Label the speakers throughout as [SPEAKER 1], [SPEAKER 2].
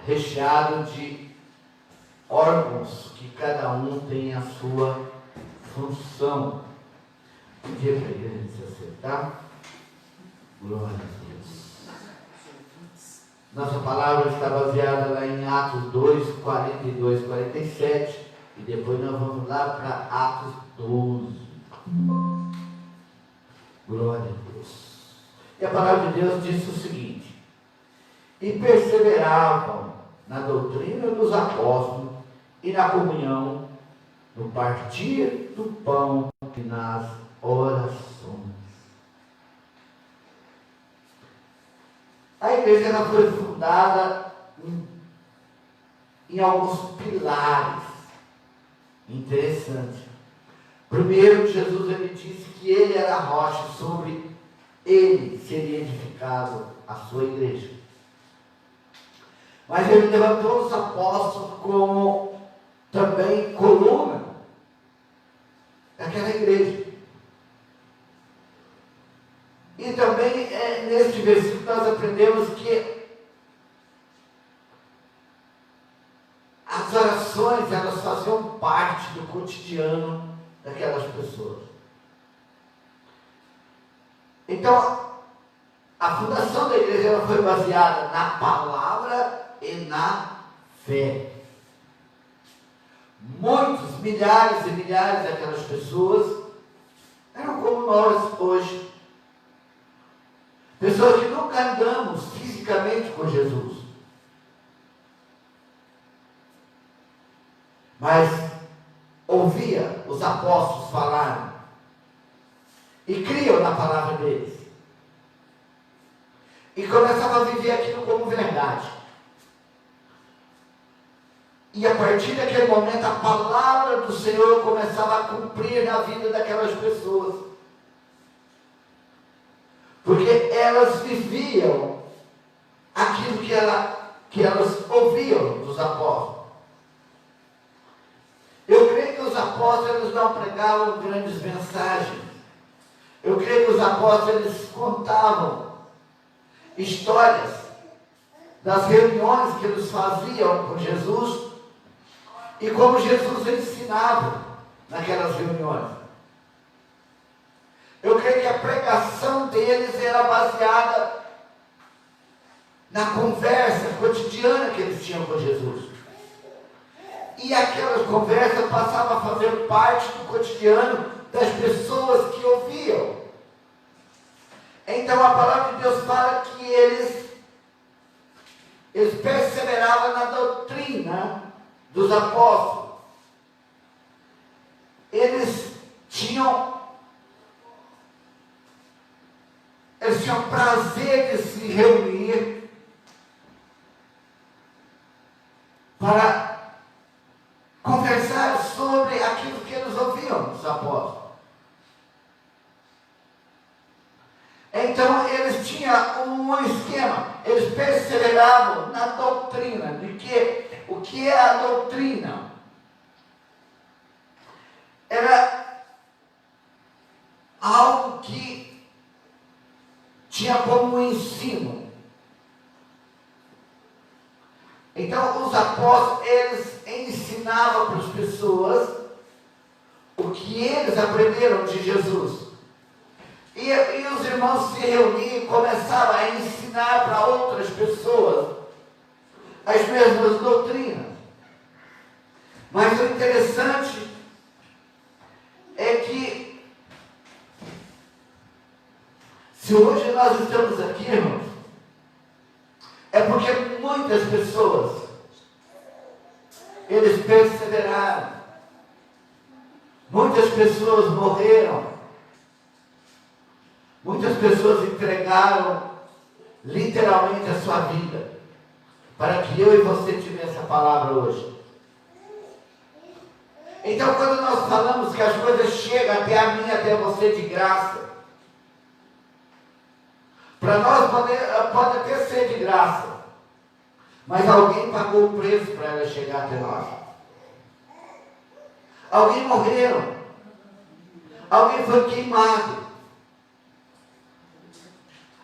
[SPEAKER 1] recheado de órgãos que cada um tem a sua função. Pedir para a igreja se acertar. Glória a Deus. Nossa palavra está baseada lá em Atos 2, 42, 47. E depois nós vamos lá para Atos 12. Glória a Deus. E a palavra de Deus diz o seguinte: e perseveravam na doutrina dos apóstolos e na comunhão, no partir do pão e nas orações. A igreja ela foi fundada em alguns pilares. Interessante. Primeiro, Jesus ele disse que ele era a rocha, sobre ele seria edificado a sua igreja. Mas ele levantou os apóstolos como também coluna daquela igreja. E também neste versículo nós aprendemos que as orações elas faziam parte do cotidiano daquelas pessoas. Então, a fundação da igreja ela foi baseada na palavra e na fé. Muitos, milhares e milhares daquelas pessoas eram como nós hoje. Pessoas que nunca andamos fisicamente com Jesus. Mas ouvia os apóstolos falarem e criam na palavra deles. E começava a viver aquilo como verdade. E a partir daquele momento a palavra do Senhor começava a cumprir na vida daquelas pessoas. Porque elas viviam aquilo que elas ouviam dos apóstolos. Eu creio que os apóstolos não pregavam grandes mensagens. Eu creio que os apóstolos contavam histórias das reuniões que eles faziam com Jesus e como Jesus ensinava naquelas reuniões. Eu creio que a pregação deles era baseada na conversa cotidiana que eles tinham com Jesus. E aquelas conversas passavam a fazer parte do cotidiano das pessoas que ouviam. Então a palavra de Deus fala que eles perseveravam na doutrina dos apóstolos. Eles tinham prazer de se reunir para conversar sobre aquilo que eles ouviam dos apóstolos. Então eles tinham um esquema, eles perseveravam na doutrina. De que o que é a doutrina? Era algo que tinha como um ensino. Então os apóstolos, eles ensinavam para as pessoas o que eles aprenderam de Jesus. E os irmãos se reuniam e começavam a ensinar para outras pessoas as mesmas doutrinas. Mas o interessante é que, se hoje nós estamos aqui, irmãos, é porque muitas pessoas, eles perseveraram. Muitas pessoas morreram. Muitas pessoas entregaram literalmente a sua vida para que eu e você tivesse a palavra hoje. Então, quando nós falamos que as coisas chegam até a mim, até você de graça, para nós pode até ser de graça, mas alguém pagou o preço para ela chegar até nós. Alguém morreu. Alguém foi queimado.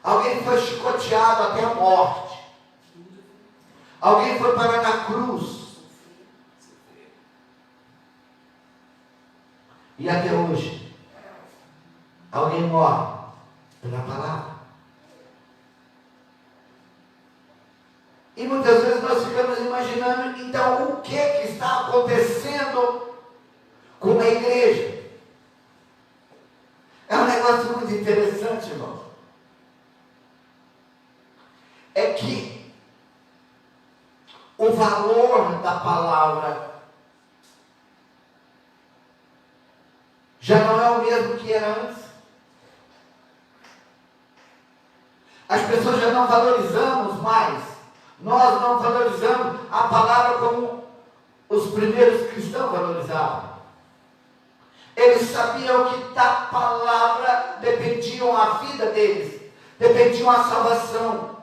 [SPEAKER 1] Alguém foi chicoteado até a morte. morte. Alguém foi parar na cruz. E até hoje, alguém morre pela palavra. E muitas vezes nós ficamos imaginando, então, o que está acontecendo com a igreja. É um negócio muito interessante, irmão. É que o valor da palavra já não é o mesmo que era antes. As pessoas já não valorizamos mais. Nós não valorizamos a palavra como os primeiros cristãos valorizavam. Eles sabiam que da palavra dependiam a vida deles, dependiam a salvação.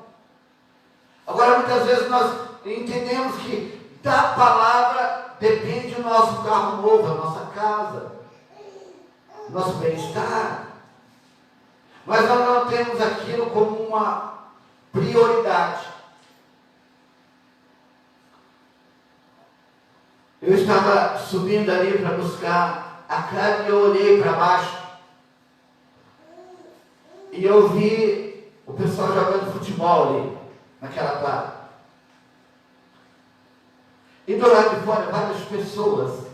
[SPEAKER 1] Agora, muitas vezes nós entendemos que da palavra depende o nosso carro novo, a nossa casa, nosso bem-estar. Mas nós não temos aquilo como uma prioridade. Eu estava subindo ali para buscar a carne e eu olhei para baixo e eu vi o pessoal jogando futebol ali, naquela quadra. E do lado de fora, várias pessoas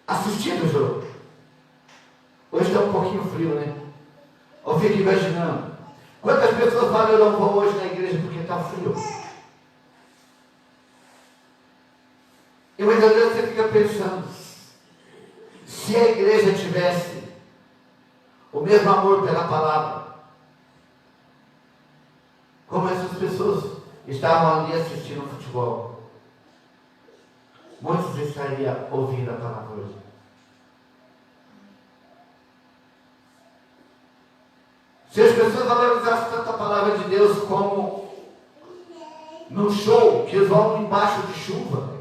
[SPEAKER 1] assistindo o jogo. Hoje está um pouquinho frio, né? Eu fico imaginando. Quantas pessoas falam, eu não vou hoje na igreja porque está frio? E muitas vezes você fica pensando, se a igreja tivesse o mesmo amor pela palavra, como essas pessoas estavam ali assistindo futebol, muitos estariam ouvindo a palavra hoje. Se as pessoas valorizassem tanto a palavra de Deus como num show, que eles vão embaixo de chuva,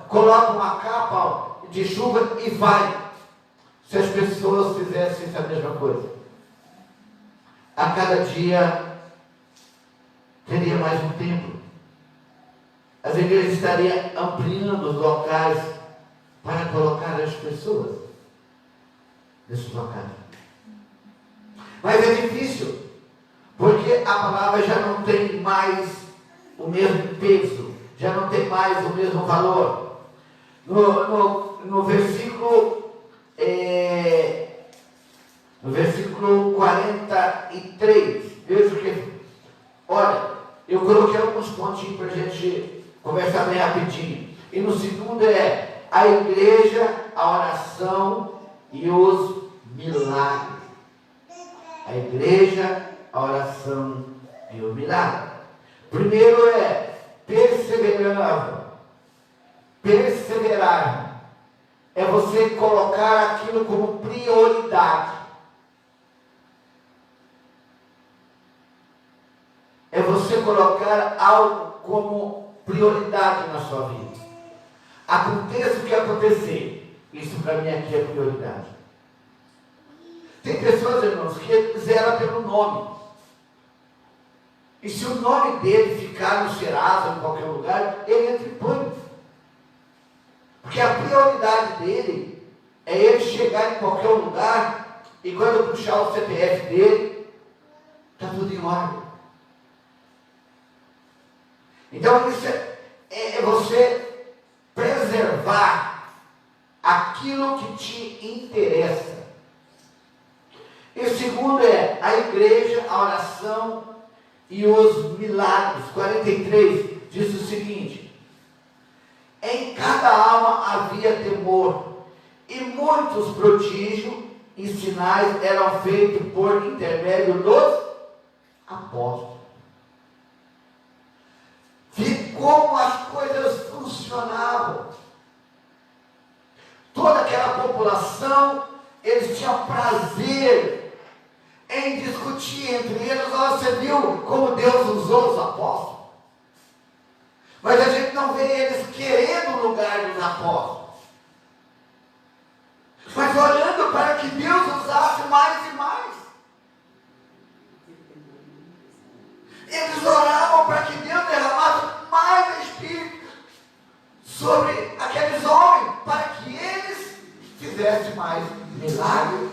[SPEAKER 1] colocam uma capa de chuva e vai. Se as pessoas fizessem essa mesma coisa, a cada dia teria mais um templo. As igrejas estariam ampliando os locais para colocar as pessoas nesses locais. Mas é difícil, porque a palavra já não tem mais o mesmo peso, já não tem mais o mesmo valor. No versículo 43, veja que, olha, eu coloquei alguns pontinhos para a gente conversar bem rapidinho. E no segundo é a igreja, a oração e os milagres. A igreja, a oração e o milagre. Primeiro é perseverar. É você colocar aquilo como prioridade. É você colocar algo como prioridade na sua vida. Aconteça o que acontecer, isso para mim aqui é prioridade. Tem pessoas, irmãos, que zeram pelo nome. E se o nome dele ficar no Serasa ou em qualquer lugar, ele entra em pânico. Porque a prioridade dele é ele chegar em qualquer lugar e quando puxar o CPF dele, está tudo em ordem. Então isso é você preservar aquilo que te interessa. E o segundo é a igreja, a oração e os milagres. 43 diz o seguinte: em cada alma havia temor, e muitos prodígios e sinais eram feitos por intermédio dos apóstolos. E como as coisas funcionavam. Toda aquela população, eles tinham prazer em discutir entre eles. Você viu como Deus usou os apóstolos? Mas a gente não vê eles querendo o lugar dos apóstolos, mas olhando para que Deus usasse mais e mais. Eles oravam para que Deus derramasse mais Espírito sobre aqueles homens, para que eles fizessem mais milagres.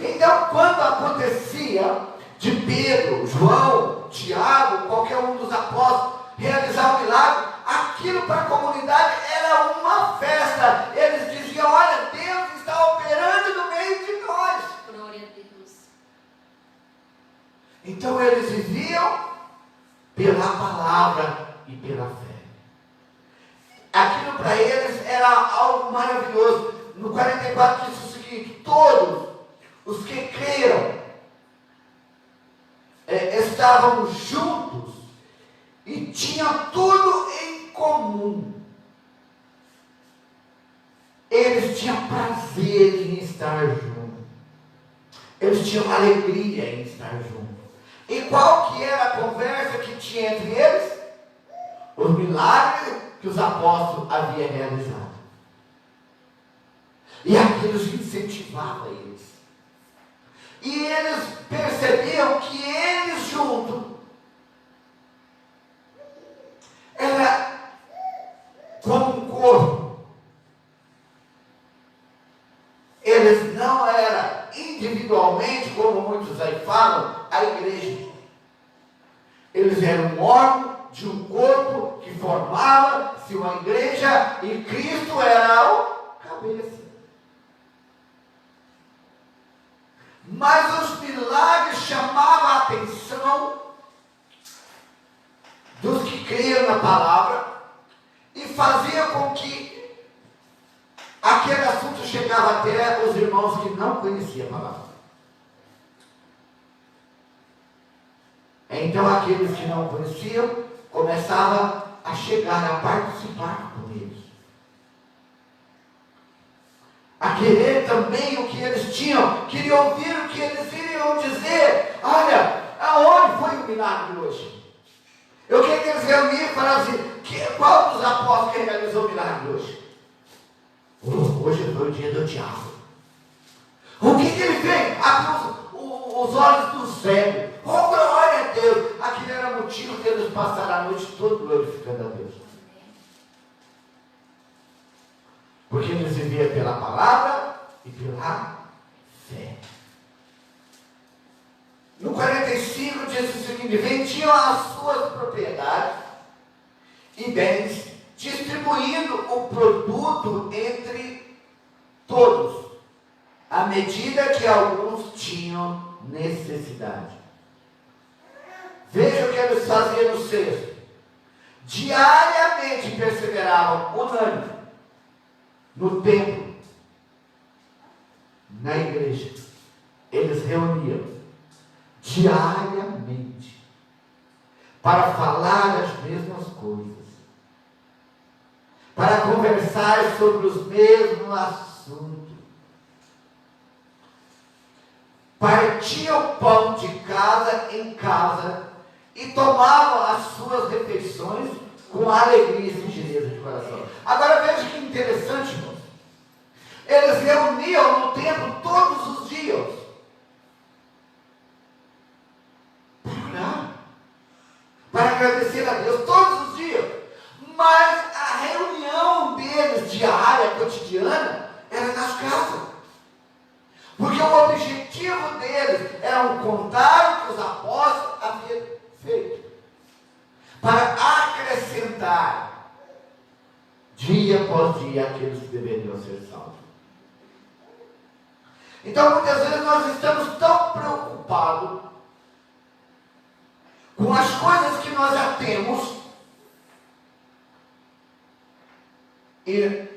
[SPEAKER 1] Então, quando acontecia de Pedro, João, Tiago, qualquer um dos apóstolos realizar um milagre, aquilo para a comunidade era uma festa. Eles diziam: olha, Deus está operando no meio de nós.
[SPEAKER 2] Glória a Deus.
[SPEAKER 1] Então eles viviam pela palavra e pela fé. Aquilo para eles era algo maravilhoso. No 44 diz o seguinte: todos os que creram estavam juntos e tinham tudo em comum. Eles tinham prazer em estar juntos. Eles tinham alegria em estar juntos. E qual que era a conversa que tinha entre eles? Os milagres que os apóstolos haviam realizado. E aquilo incentivava eles. E eles percebiam que eles juntos era como um corpo. Eles não eram individualmente, como muitos aí falam, a igreja. Eles eram um órgão de um corpo que formava-se uma igreja e Cristo era o cabeça. Mas os milagres chamavam a atenção dos que criam na palavra e faziam com que aquele assunto chegava até os irmãos que não conheciam a palavra. Então aqueles que não conheciam começavam a chegar, a participar com eles. A querer também o que eles tinham, queriam ouvir o que eles iriam dizer. Olha, aonde foi o milagre hoje? Eu queria que eles reuniram e falassem assim: qual dos apóstolos que realizou o milagre hoje? Hoje foi o dia do diabo. O que ele fez? Abriu os olhos do cego. Oh, glória a Deus! Aquilo era motivo deles passar a noite toda glorificando a Deus. Porque eles viviam pela palavra e pela fé. No 45 diz o seguinte: vendiam as suas propriedades e bens, distribuindo o produto entre todos, à medida que alguns tinham necessidade. Veja o que eles faziam no sexto. Diariamente perseveravam unânimes no templo, na igreja. Eles reuniam diariamente para falar as mesmas coisas, para conversar sobre os mesmos assuntos. Partiam o pão de casa em casa e tomavam as suas refeições com alegria e singeleza de coração. Agora veja que interessante, irmãos. Eles reuniam no templo todos os dias para orar, para agradecer a Deus todos os dias. Mas a reunião deles diária, cotidiana, era nas casas. Porque o objetivo deles era contar o que os apóstolos haviam feito, para acrescentar dia após dia aqueles que deveriam ser salvos. Então muitas vezes nós estamos tão preocupados com as coisas que nós já temos e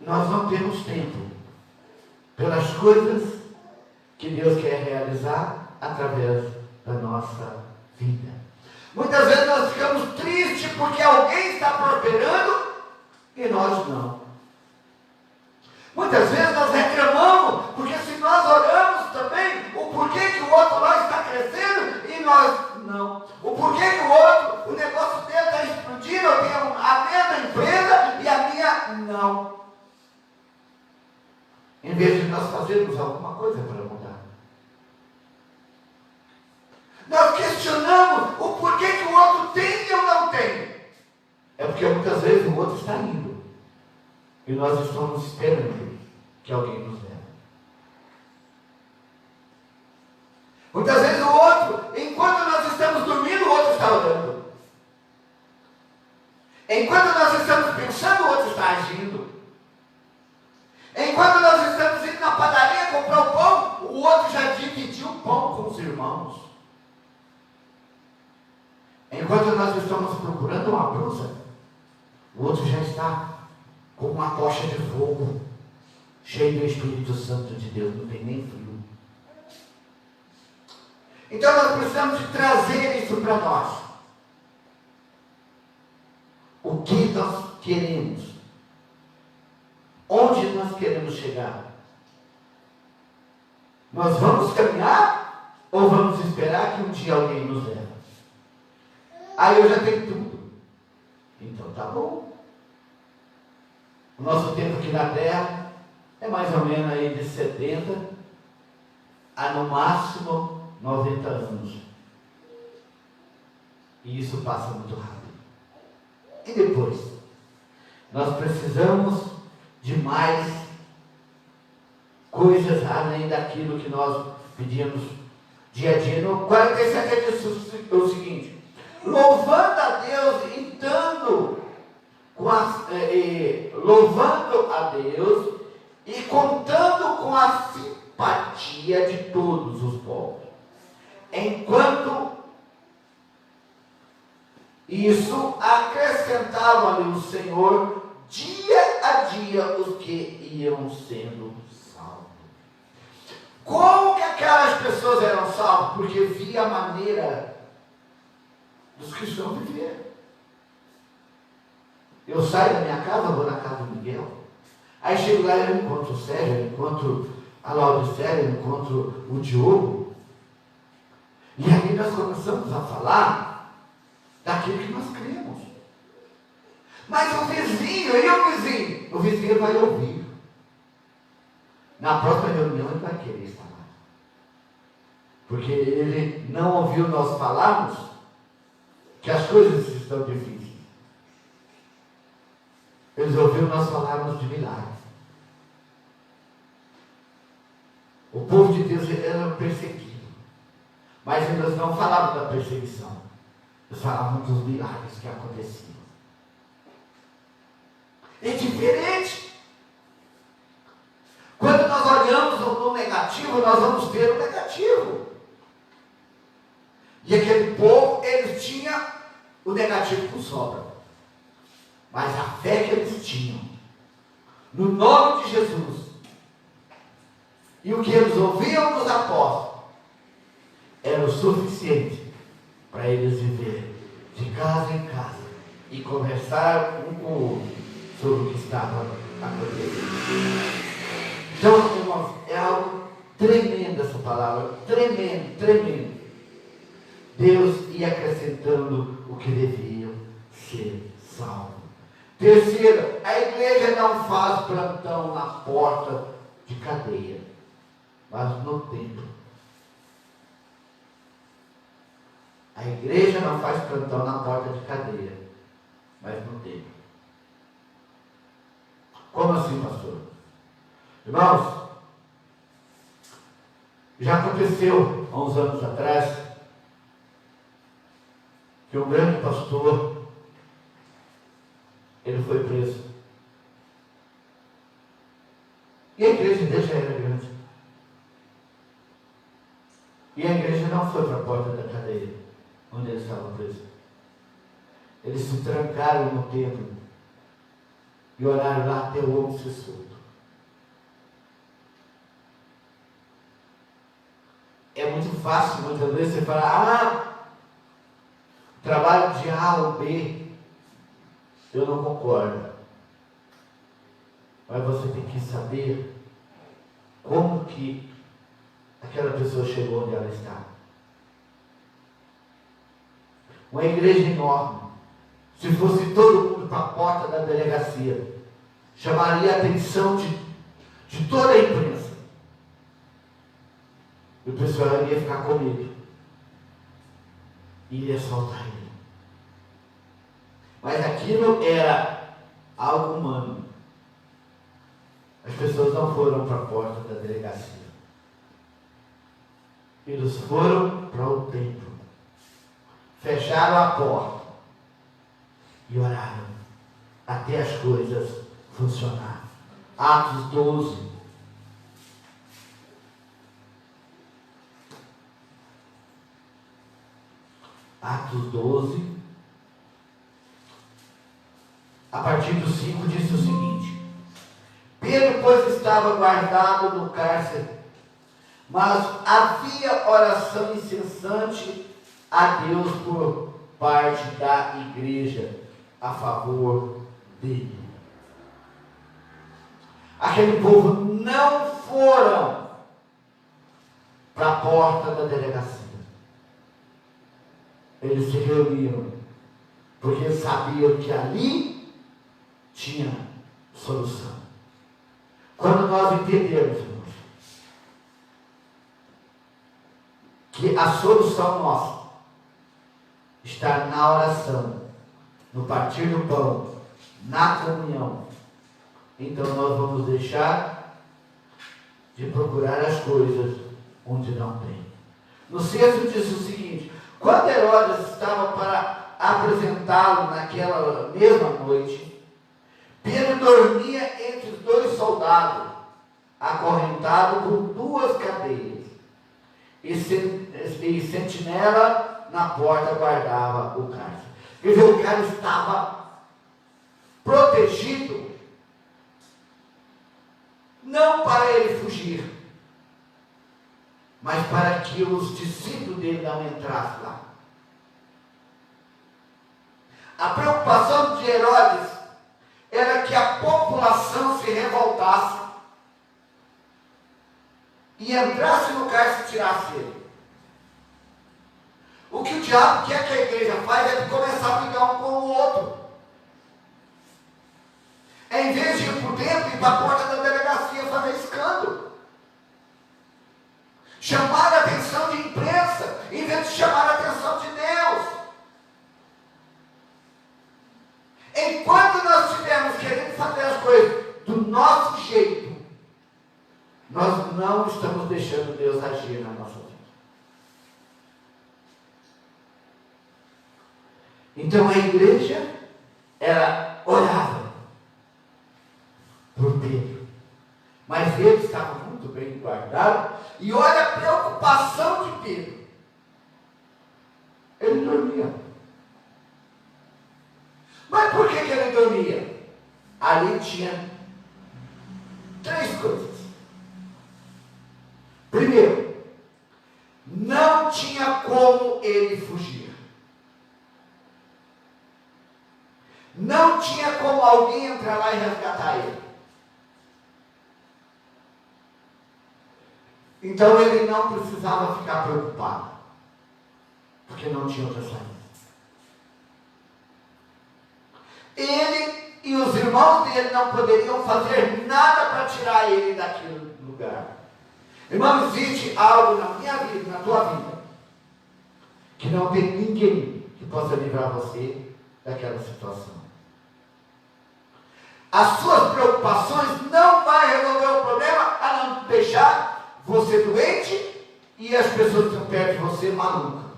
[SPEAKER 1] nós não temos tempo pelas coisas que Deus quer realizar através da nossa vida. Muitas vezes nós ficamos tristes porque alguém está prosperando e nós não. Muitas vezes nós reclamamos porque se nós oramos também, o porquê que o outro lá está crescendo e nós não. O porquê que o outro, o negócio dele está explodindo, eu tenho a mesma empresa e a minha não. Em vez de nós fazermos alguma coisa para mudar. Nós questionamos questionamos o porquê que o outro tem e eu não tenho. É porque muitas vezes o outro está indo. E nós estamos esperando que alguém nos leve. Muitas vezes o outro, enquanto nós estamos dormindo, o outro está orando. Enquanto nós estamos pensando, o outro está agindo. Enquanto nós estamos indo na padaria comprar o pão, o outro já dividiu o pão com os irmãos. Enquanto nós estamos procurando uma blusa, o outro já está com uma tocha de fogo, cheio do Espírito Santo de Deus, não tem nem frio. Então nós precisamos de trazer isso para nós. O que nós queremos? Onde nós queremos chegar? Nós vamos caminhar ou vamos esperar que um dia alguém nos leve? Aí eu já tenho tudo. Então tá bom. O nosso tempo aqui na Terra é mais ou menos aí de 70 a no máximo 90 anos. E isso passa muito rápido. E depois? Nós precisamos de mais coisas além daquilo que nós pedimos dia a dia. No 47 diz o seguinte: louvando a Deus e dando louvando a Deus e contando com a simpatia de todos os povos, enquanto isso acrescentava-lhe o Senhor dia a dia os que iam sendo salvos. Como que aquelas pessoas eram salvas? Porque via a maneira dos cristãos viver. Eu saio da minha casa, vou na casa do Miguel. Aí chego lá e eu encontro o Sérgio, eu encontro a Laudicélia, eu encontro o Diogo. E aí nós começamos a falar daquilo que nós cremos. Mas o vizinho, e o vizinho? O vizinho vai ouvir. Na próxima reunião ele vai querer estar lá. Porque ele não ouviu nós falarmos que as coisas estão difíceis. Eles ouviram nós falarmos de milagres. O povo de Deus era perseguido. Mas eles não falavam da perseguição. Eles falavam dos milagres que aconteciam. É diferente. Quando nós olhamos no negativo, nós vamos ver o negativo. E aquele povo, eles tinham o negativo com sobra. Mas a fé que eles tinham, no nome de Jesus, e o que eles ouviam dos apóstolos, era o suficiente para eles viverem de casa em casa e conversar um com o outro sobre o que estava acontecendo. Então, irmãos, é algo tremendo essa palavra, tremendo, tremendo. Deus ia acrescentando o que deviam ser salvos. Terceiro, a igreja não faz plantão na porta de cadeia, mas no templo. A igreja não faz plantão na porta de cadeia, mas no templo. Como assim, pastor? Irmãos, já aconteceu há uns anos atrás que um grande pastor, ele foi preso. E a igreja dele já era grande. E a igreja não foi para a porta da cadeia, onde ele estava preso. Eles se trancaram no templo e oraram lá até o homem ser solto. É muito fácil, muitas vezes, você falar: trabalho de A ou B, eu não concordo. Mas você tem que saber como que aquela pessoa chegou onde ela está. Uma igreja enorme. Se fosse todo mundo para a porta da delegacia, chamaria a atenção de toda a imprensa. E o pessoal ia ficar com medo. e ia soltar ele. Mas aquilo era algo humano. As pessoas não foram para a porta da delegacia. Eles foram para o templo. Fecharam a porta e oraram até as coisas funcionarem. Atos 12. Atos 12, a partir do 5, disse o seguinte: Pedro, pois, estava guardado no cárcere, mas havia oração incessante a Deus por parte da igreja a favor dele. Aquele povo não foram para a porta da delegacia. Eles se reuniram, porque eles sabiam que ali tinha solução. Quando nós entendemos, irmãos, que a solução nossa está na oração, no partir do pão, na comunhão, então nós vamos deixar de procurar as coisas onde não tem. No 6 diz o seguinte: quando Herodes estava para apresentá-lo naquela mesma noite, Pedro dormia entre os 2 soldados, acorrentado com 2 cadeias, e sentinela na porta guardava o cárcere. Quer dizer, o cara estava protegido, não para ele fugir, mas para que os discípulos dele não entrassem lá. A preocupação de Herodes era que a população se revoltasse e entrasse no cárcere e tirasse ele. O que o diabo quer que a igreja faz é começar a brigar um com o outro. Em vez de ir por dentro e ir para a porta da delegacia fazer escândalo. Chamar a atenção de imprensa, em vez de chamar a atenção de Deus. Enquanto nós estivermos querendo fazer as coisas do nosso jeito, nós não estamos deixando Deus agir na nossa vida. Então a igreja, ela orava por Pedro, mas ele estava muito bem guardado. E olha a preocupação de Pedro. Ele dormia. Mas por que ele dormia? Ali tinha 3 coisas. Primeiro, não tinha como ele fugir. Não tinha como alguém entrar lá e resgatar ele. Então ele não precisava ficar preocupado, porque não tinha outra saída. Ele e os irmãos dele não poderiam fazer nada para tirar ele daquele lugar. Irmão, existe algo na minha vida, na tua vida, que não tem ninguém que possa livrar você daquela situação. As suas preocupações não vão resolver o problema, a não deixar você doente e as pessoas que estão perto de você maluca.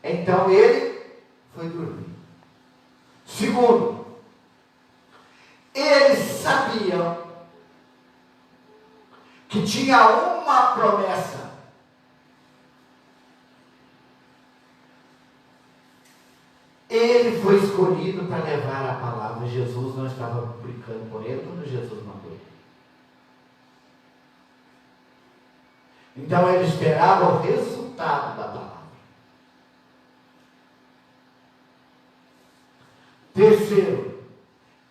[SPEAKER 1] Então ele foi dormir. Segundo, eles sabiam que tinha uma promessa. Ele foi escolhido para levar a palavra. Jesus não estava brincando com ele quando Jesus mandou ele. Então ele esperava o resultado da palavra. Terceiro,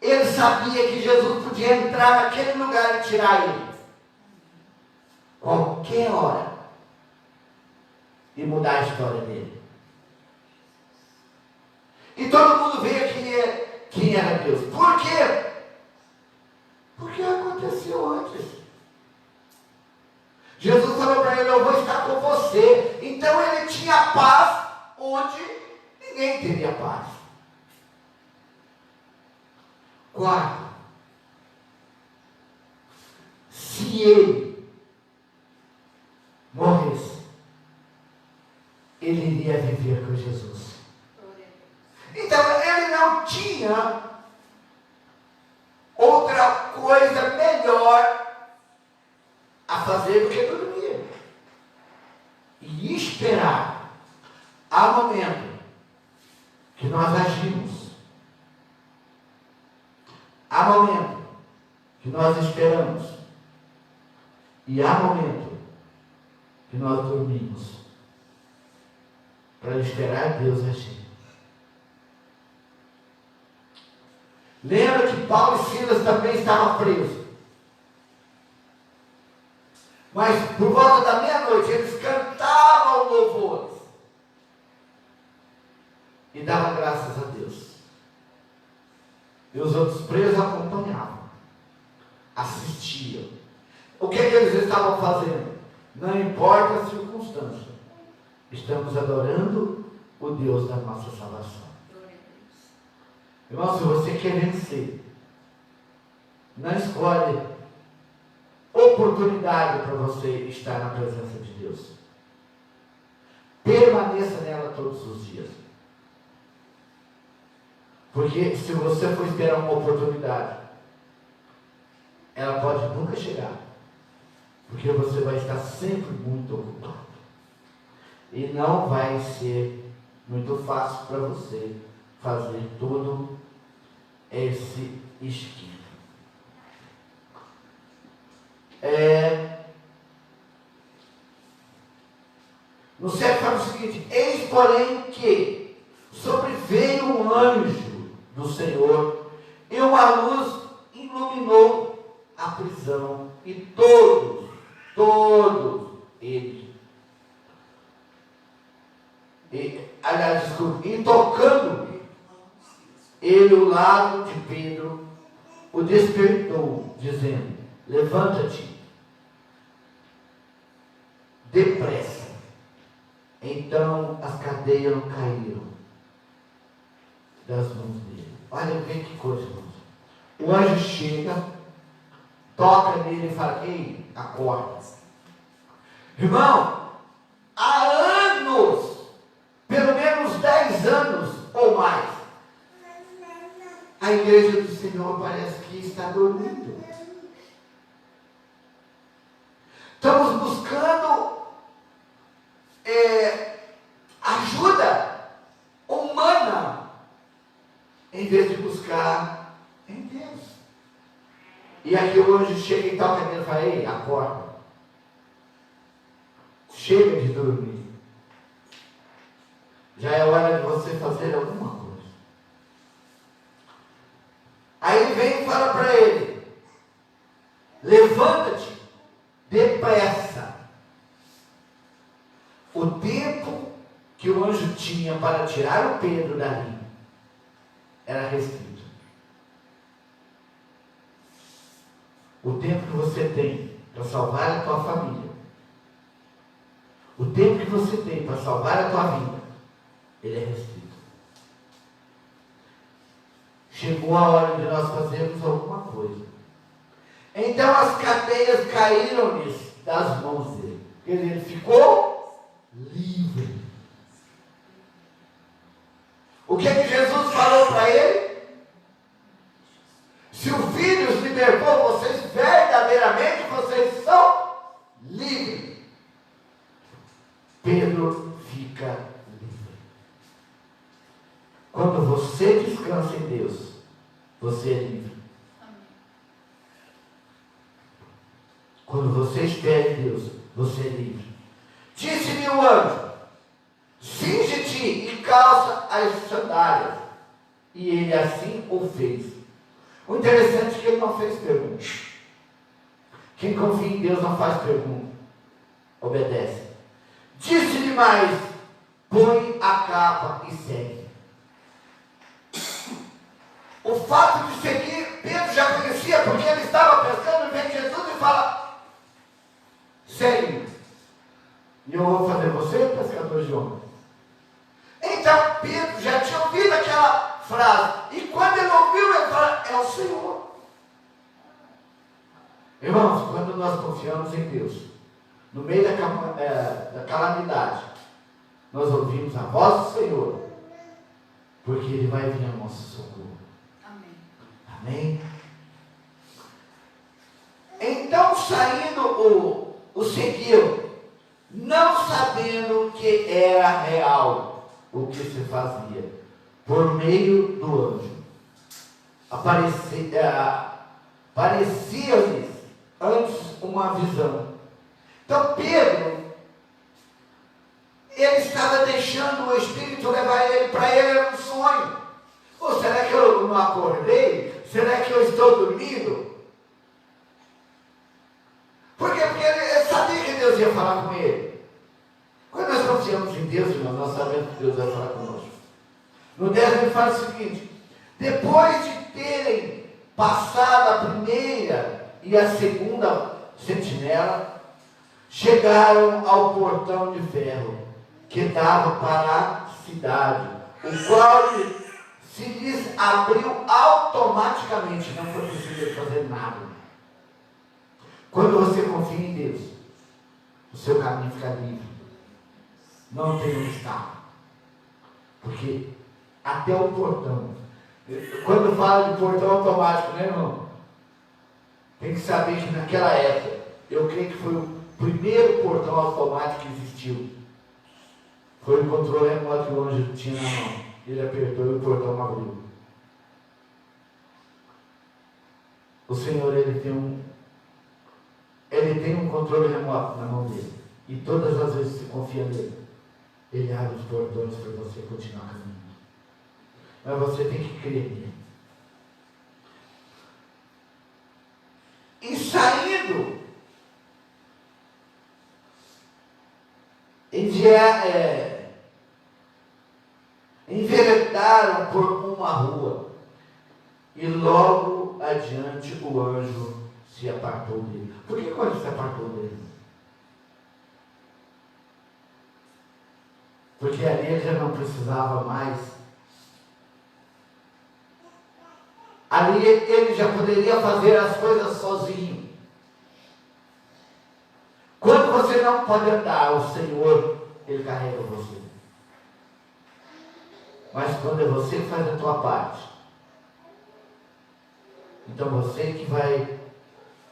[SPEAKER 1] ele sabia que Jesus podia entrar naquele lugar e tirar ele qualquer hora e mudar a história dele. E todo mundo vê quem era Deus. Por quê? Porque aconteceu antes. Jesus falou para ele: eu vou estar com você. ninguém teria paz. Quarto, se ele morresse, ele iria viver com Jesus. Então ele não tinha outra coisa melhor a fazer do que dormir e esperar. Há momento que nós agimos, há momento que nós esperamos e há momento que nós dormimos para esperar Deus agir. Lembra que Paulo e Silas também estavam presos. Mas por volta da meia-noite eles cantavam louvores e davam graças a Deus. E os outros presos acompanhavam, assistiam. O que eles estavam fazendo? Não importa a circunstância, estamos adorando o Deus da nossa salvação. Irmão, se você quer vencer, não escolhe oportunidade para você estar na presença de Deus. Permaneça nela todos os dias. Porque se você for esperar uma oportunidade, ela pode nunca chegar. Porque você vai estar sempre muito ocupado. E não vai ser muito fácil para você fazer todo esse esquema. No 7 fala o seguinte: eis porém que sobreveio um anjo do Senhor e uma luz iluminou a prisão e todos eles, e tocando ele o lado de Pedro, o despertou, dizendo: levanta-te depressa. Então as cadeias caíram das mãos dele. Olha bem que coisa, irmãos. O anjo chega, toca nele e fala: ei, acorda. Irmão, há anos, pelo menos 10 anos ou mais, a igreja do Senhor parece que está dormindo. Estamos buscando ajuda humana em vez de buscar em Deus. E aqui o anjo chega e toca nele e fala: ei, acorda. Chega de dormir. Já é hora de você fazer alguma coisa. Aí ele vem e fala para ele: levanta-te depressa. O tempo que o anjo tinha para tirar o Pedro dali era restrito. O tempo que você tem para salvar a tua família, o tempo que você tem para salvar a tua vida, ele é restrito. Chegou a hora de nós fazermos alguma coisa. Então as cadeias caíram-lhes das mãos dele. Ele ficou livre. O que Jesus falou para ele? Se o Filho os libertou, vocês verdadeiramente vocês são livres. Pedro fica livre. Quando você descansa em Deus, você é livre. Quando você espera em Deus, você é livre. Disse-me o anjo: cinge-te e calça as sandálias. E ele assim o fez. O interessante é que ele não fez pergunta. Quem confia em Deus não faz pergunta, obedece. Disse-lhe mais: põe a capa e segue. O fato de seguir, Pedro já conhecia, porque ele estava pescando e vem Jesus e fala: segue-me, e eu vou fazer você pescador de homens. Então Pedro já frase. E quando ele ouviu, ele falou: é o Senhor. Irmãos, quando nós confiamos em Deus, no meio da calamidade, nós ouvimos a voz do Senhor, porque Ele vai vir ao nosso socorro. Amém. Amém? Então, saindo o seguiu, não sabendo que era real o que se fazia, por meio do anjo. Parecia-lhes antes uma visão. Então Pedro, ele estava deixando o Espírito levar ele, para ele era um sonho. Ou será que eu não acordei? Será que eu estou dormindo? Por quê? Porque ele sabia que Deus ia falar com ele. Quando nós confiamos em Deus, irmão, nós sabemos que Deus vai falar conosco. No 10 ele fala o seguinte: depois de terem passado a primeira e a segunda sentinela, chegaram ao portão de ferro que dava para a cidade, o qual se lhes abriu automaticamente, não foi preciso fazer nada. Quando você confia em Deus, o seu caminho fica livre, não tem obstáculo, porque até o portão, quando fala de portão automático, né, irmão? Tem que saber que naquela época, eu creio que foi o primeiro portão automático que existiu. Foi o controle remoto que o anjo tinha na mão. Ele apertou e o portão abriu. O Senhor, ele tem um controle remoto na mão dele. E todas as vezes que você confia nele, ele abre os portões para você continuar caminhando. Mas você tem que crer nele. E saindo, enveredaram por uma rua, e logo adiante o anjo se apartou dele. Por que o anjo se apartou dele? Porque ali ele já não precisava mais. Ali ele já poderia fazer as coisas sozinho. Quando você não pode andar, o Senhor, Ele carrega você. Mas quando é você que faz a tua parte, então você que vai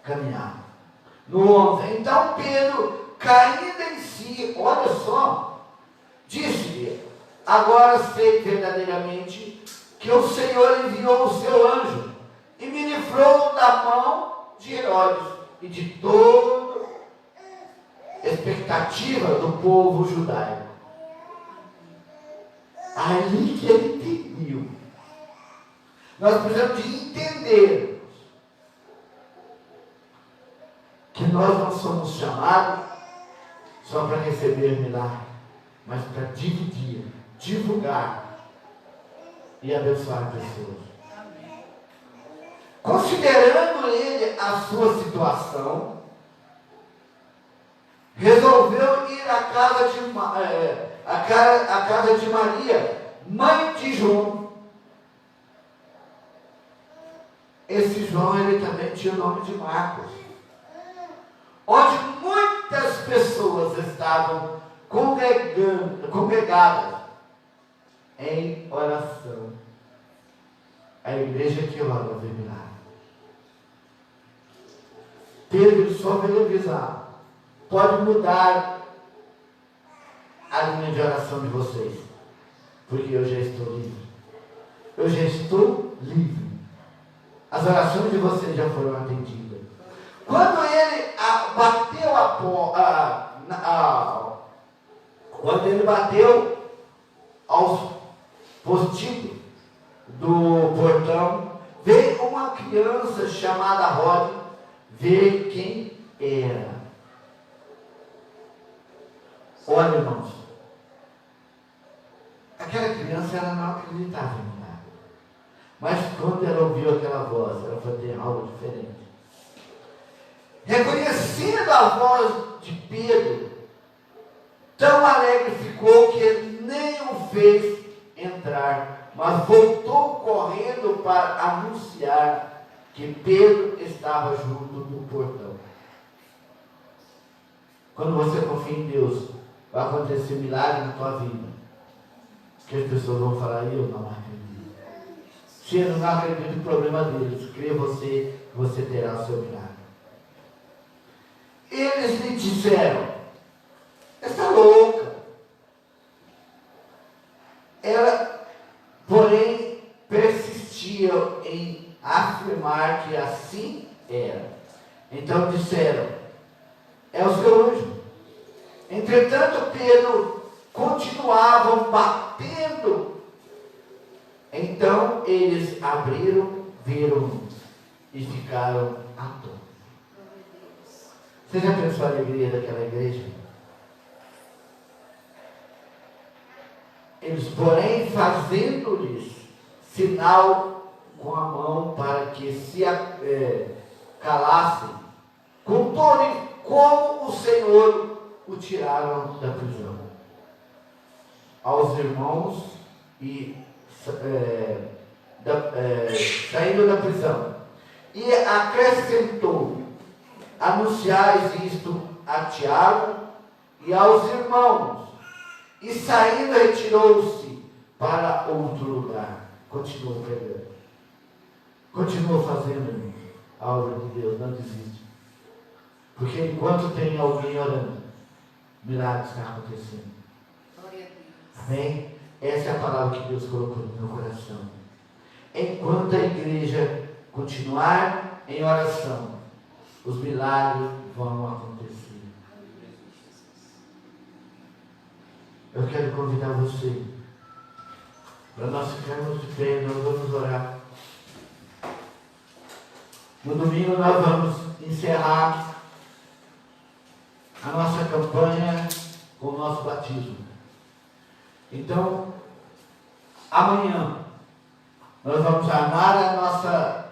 [SPEAKER 1] caminhar. No 11, então Pedro, caindo em si, olha só, disse-lhe: agora sei verdadeiramente que o Senhor enviou o seu anjo e me livrou da mão de Herodes e de toda expectativa do povo judaico. Ali que ele entendeu. Nós precisamos de entender que nós não somos chamados só para receber milagre, mas para dividir, divulgar e abençoar pessoas. Amém. Considerando ele a sua situação, resolveu ir à casa de Maria, mãe de João. Esse João, ele também tinha o nome de Marcos, onde muitas pessoas estavam congregadas em oração. A igreja que ora vê milagre. Pedro só veio avisar: pode mudar a linha de oração de vocês, porque eu já estou livre. Eu já estou livre. As orações de vocês já foram atendidas. Quando ele bateu aos postiços do portão, veio uma criança chamada Rod ver quem era. Olha, irmãos, aquela criança, ela não acreditava em nada. Mas quando ela ouviu aquela voz, ela foi ter algo diferente. Reconhecendo a voz de Pedro, tão alegre ficou que ele nem o fez entrar, mas voltou voltou correndo para anunciar que Pedro estava junto do portão. Quando você confia em Deus, vai acontecer milagre na tua vida. Que as pessoas vão falar, eu não acredito. Se eu não acredito, o problema deles. Crê você, você terá o seu milagre. Eles lhe disseram, está louca. Ela, porém, persistia em afirmar que assim era. Então disseram, é o seu anjo. Entretanto, Pedro continuavam batendo. Então eles abriram, viram e ficaram atônitos. Você já pensou a alegria daquela igreja? Eles, porém, fazendo-lhes sinal com a mão para que se calassem, contou-lhes como o Senhor o tiraram da prisão. Aos irmãos e saindo da prisão. E acrescentou, anunciais isto a Tiago e aos irmãos. E saindo retirou-se para outro lugar. Continuou pregando. Continuou fazendo a obra de Deus, não desiste. Porque enquanto tem alguém orando, milagres estão acontecendo. Amém? Essa é a palavra que Deus colocou no meu coração. Enquanto a igreja continuar em oração, os milagres vão acontecer. Eu quero convidar você para nós ficarmos de pé, nós vamos orar. No domingo nós vamos encerrar a nossa campanha com o nosso batismo. Então, amanhã nós vamos armar a nossa